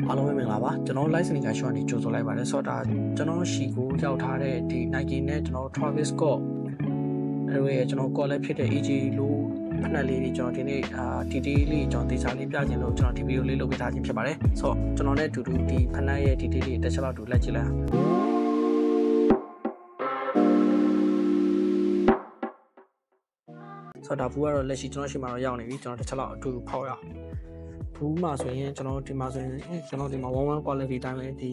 အားလုံးပဲမင်္ဂလာပါကျွန်တော် license ကရှော့နေကြိုဆိုလိုက်ပါတယ်ဆိုတော့ကျွန်တော်ရှီကိုရောက်ထားတဲ့ဒီ Nike နဲ့ကျွန်တော် Travis Scott အဲ့ဒီကျွန်တော် collab ဖြစ်တဲ့ AJ လို့ဖက်နက်လေးတွေကျွန်တော်ဒီနေ့detail လေးကျွန်တော်ဒေတာလေးပြခြင်းလို့ကျွန်တော်ဒီဗီဒီယိုလေးလုပ်ပေးထားခြင်းဖြစ်ပါတယ်ဆိုတော့ကျွန်တော်နဲ့အတူတူဒီဖက်နက်ရဲ့ detail လေးတစ်ချက်လောက်တူလိုက်ကြည့်လိုက်ဆိုတော့ဒါဘူးကတော့လက်ရှိကျွန်တော်ရှိမှတော့ရောက်နေပြီကျွန်တော်တစ်ချက်လောက်အတူတူဖောက်ရအောင်ဘူးမှာဆိုရင်ကျွန်တော်ဒီမှာဆိုရင်ကျွန်တော်ဒီမှာ one quality တိုင်းပဲဒီ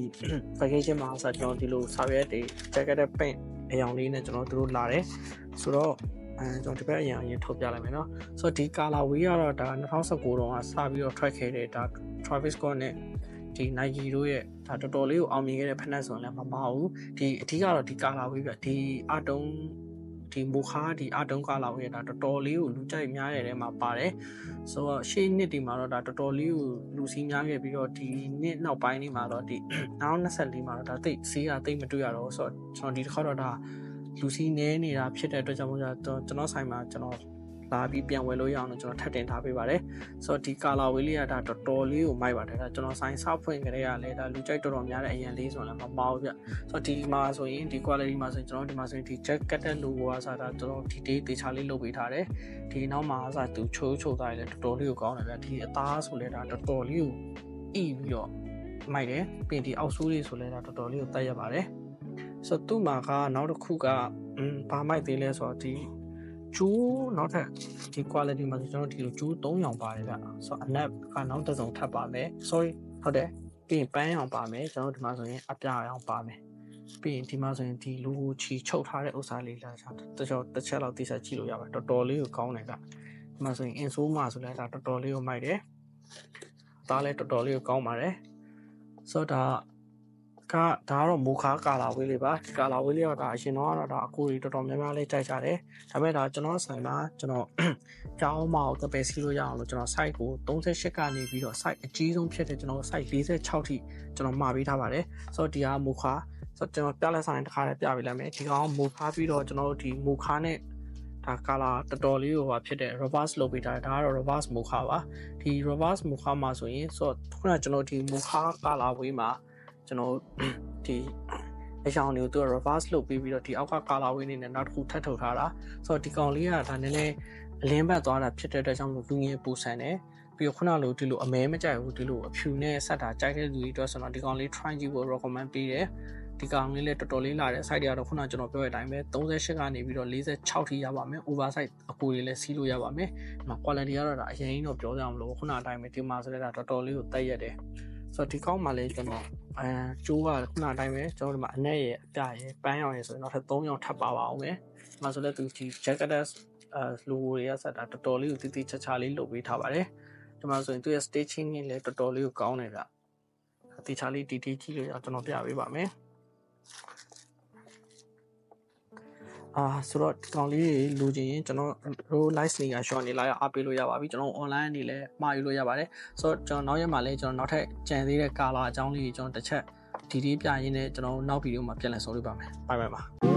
packaging မှာဆိုကျွန်တော်ဒီလိုစာရွက်တွေ jacket နဲ့ paint အရောင်လေးနဲ့ကျွန်တော်တို့လာတယ်ဆိုတော့ကျွန်တော်ဒီဘက်အရင်ထုတ်ပြလိုက်မယ်နော်ဆိုတော့ဒီ color way ကတော့ဒါ2019တုန်းကစပြီးတော့ track ခဲ့တဲ့ဒါ Travis Scott နဲ့ဒီ Nike တို့ရဲ့ဒါတော်တော်လေးကိုအောင်မြင်ခဲ့တဲ့ဖက်နက်ဆိုရင်လည်းမမှားဘူးဒီအထူးကတော့ဒီ color way ပြဒီအတုံးဒီမိုခါဒီအတုံး color way ဒါတော်တော်လေးကိုလူကြိုက်များတဲ့ထဲမှာပါတယ်ဆိုတော့ရှေ့နှစ်ဒီမှာတော့ဒါတော်တော်လေးကိုလူစီးများခဲ့ပြီးတော့ဒီနှစ်နောက်ပိုင်းဒီမှာတော့ဒီ2024မှာတော့ဒါတိတ်စီးတာတိတ်မတွေ့ရတော့ဆိုတော့ကျွန်တော်ဒီတစ်ခါတော့ဒါလူစီးနေနေတာဖြစ်တဲ့အတွက်ကြောင့်မို့ကျွန်တော်ဆိုင်မှာကျွန်တော်လာပြီးပြန်ဝယ်လို့ရအောင်လို့ကျွန်တော်ထပ်တင်ထားပေးပါတယ်ဆိုတော့ဒီ color way လေးကဒါတော်တော်လေးကိုမိုက်ပါတယ်ဒါကျွန်တော်ဆိုင်ဆောက်ဖွင့်ကြတဲ့ကလည်းဒါလူကြိုက်တော်တော်များတဲ့အရင်လေးဆိုရင်လည်းမမောက်ပြဆိုတော့ဒီမှာဆိုရင်ဒီ quality မှာဆိုရင်ကျွန်တော်ဒီမှာဆိုရင်ဒီ jacket တဲ့ logo ကစားတာကျွန်တော်ဒီ date တေချာလေးလုပ်ပေးထားတယ်ဒီနောက်မှာစားသူချိုးသားလည်းတော်တော်လေးကိုကောင်းတယ်ဗျဒီအသားဆိုလဲဒါတော်တော်လေးကိုအီးပြီးတော့မိုက်တယ်ပြင်ဒီအောက်ဆိုးလေးဆိုလဲဒါတော်တော်လေးကိုတက်ရပါတယ်ဆိုတော့သူ့မှာကနောက်တစ်ခုကဘာမိုက်သေးလဲဆိုတော့ဒီကျိုးနောက်ထပ်ဒီ quality မှာကျွန်တော်ဒီလိုကျိုး3ရောင်ပါတယ်ဗျဆိုတော့အနက်ကနောက်တစ်စုံထပ်ပါမယ် sorry ဟုတ်တယ်ပြီးရင်ပန်းရောင်ပါမယ်ကျွန်တော်ဒီမှာဆိုရင်အပြာရောင်ပါမယ်ပြီးရင်ဒီမှာဆိုရင်ဒီလူကိုချီချုပ်ထားတဲ့ဥစ္စာလေးလာတစ်ချက်လောက်တိကျကြည့်လို့ရပါတယ်တော်တော်လေးကိုကောင်းတယ်ဗျဒီမှာဆိုရင် insole မှာဆိုလဲဒါတော်တော်လေးကိုမိုက်တယ်ဒါလည်းတော်တော်လေးကိုကောင်းပါတယ်ဆိုတော့ဒါကတော့မိုခါကာလာဝေးလေးပါဒီကာလာဝေးလေးတော့ဒါအရင်တော့ဒါအကူကြီးတော်တော်များများလေးကြိုက်ကြတယ်ဒါပေမဲ့ဒါကျွန်တော်ဆိုင်မှာကျွန်တော်ကြောင်းမအောင်တပယ်စီလို့ရအောင်လို့ကျွန်တော် site ကို38ကနေပြီးတော့ site အကြီးဆုံးဖြစ်တဲ့ကျွန်တော် site 46ထိကျွန်တော်မှာပေးထားပါတယ်ဆိုတော့ဒီကမိုခါဆိုတော့ကျွန်တော်ပြလက်ဆိုင်တစ်ခါလည်းပြပေးလိုက်မယ်ဒီကောင်မိုခါပြီးတော့ကျွန်တော်တို့ဒီမိုခါနဲ့ဒါကာလာတော်တော်လေးဟိုဖြစ်တဲ့ reverse လုပ်ပေးထားတယ်ဒါကတော့ reverse မိုခါပါဒီ reverse မိုခါမှာဆိုရင်ဆိုတော့ခုနကကျွန်တော်ဒီမိုခါကာလာဝေးမှာကျွန်တော်ဒီအရောင်တွေကိုသူက reverse လုပ်ပြီးတော့ဒီအောက်က color way နေနဲ့နောက်တစ်ခုထပ်ထုတ်ထားတာဆိုတော့ဒီကောင်လေးကဒါနည်းနည်းအလင်းဘက်သွားတာဖြစ်တဲ့အတွက်ကြောင့်လူငယ်ပူဆန်တယ်ပြီးတော့ခုနလိုဒီလိုအမဲမကြိုက်ဘူးဒီလိုအဖြူနဲ့ဆက်တာကြိုက်တဲ့လူတွေအတွက်ဆိုတော့ဒီကောင်လေး try ကြည့်ဖို့ recommend ပေးတယ်ဒီကောင်လေးလည်းတော်တော်လေးလာတယ် site တွေကတော့ခုနကျွန်တော်ပြောတဲ့အတိုင်းပဲ38ကနေပြီးတော့46ထိရပါမယ် oversize အကူတွေလည်းစီးလို့ရပါမယ်ဒီမှာ quality ကတော့ဒါအရင်တော့ပြောကြအောင်လို့ခုနအတိုင်းပဲဒီမှာဆိုလည်းဒါတော်တော်လေးကိုတက်ရက်တယ်ဆိုတော့ဒီကောက်မှာလည်းကျွန်တော်ကျိုးကခုနအတိုင်းပဲကျွန်တော်ဒီမှာအနက်ရဲ့အပြရဲ့ပန်းရောင်ရဲ့ဆိုရင်နောက်ထပ်3ရောင်ထပ်ပါအောင်မယ်ဒီမှာဆိုလည်းသူဒီ jacket logo တွေကစတာတော်တော်လေးကိုတိတိကျကျလေးလုပ်ပေးထားပါတယ်ဒီမှာဆိုရင်သူရဲ့ stitching နဲ့လည်းတော်တော်လေးကိုကောင်းတယ်ဗျတိကျလေး detail ကြည့်လို့ကျွန်တော်ပြပေးပါမယ်ဆိုတော့ဒီကောင်လေးလူချင်းရင်ကျွန်တော်တို့ live နေက short နေလာရအားပေးလို့ရပါပြီကျွန်တော် online နေလည်းမှာယူလို့ရပါတယ်ဆိုတော့ကျွန်တော်နောက်ရက်မှာလည်းကျွန်တော်နောက်ထပ်ကြံသေးတဲ့ color အကြောင်းလေးကျွန်တော်တစ်ချက်ဒီပြရင်းနဲ့ကျွန်တော်နောက်ဗီဒီယိုမှာပြန်လည်ဆုံးလုပ်ပါမယ်bye byeပါ